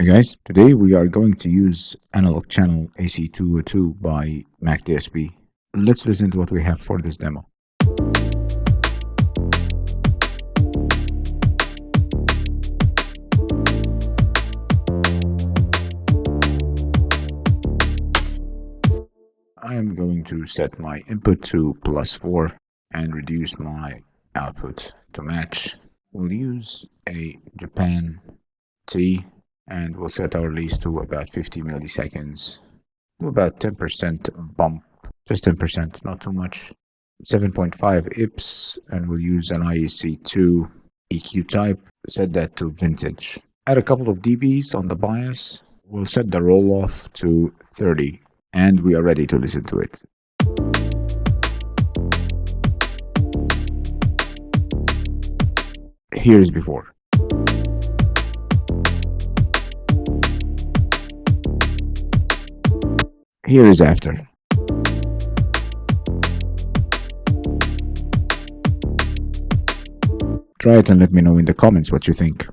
Hey guys, today we are going to use analog channel AC202 by MacDSP. Let's listen to what we have for this demo. I am going to set my input to +4 and reduce my output to match. We'll use a Japan T and we'll set our release to about 50 milliseconds. Do about 10% bump, just 10%, not too much. 7.5 IPS, and we'll use an IEC2 EQ type. Set that to vintage. Add a couple of dBs on the bias. We'll set the roll off to 30, and we are ready to listen to it. Here's before. Here is after. Try it and let me know in the comments what you think.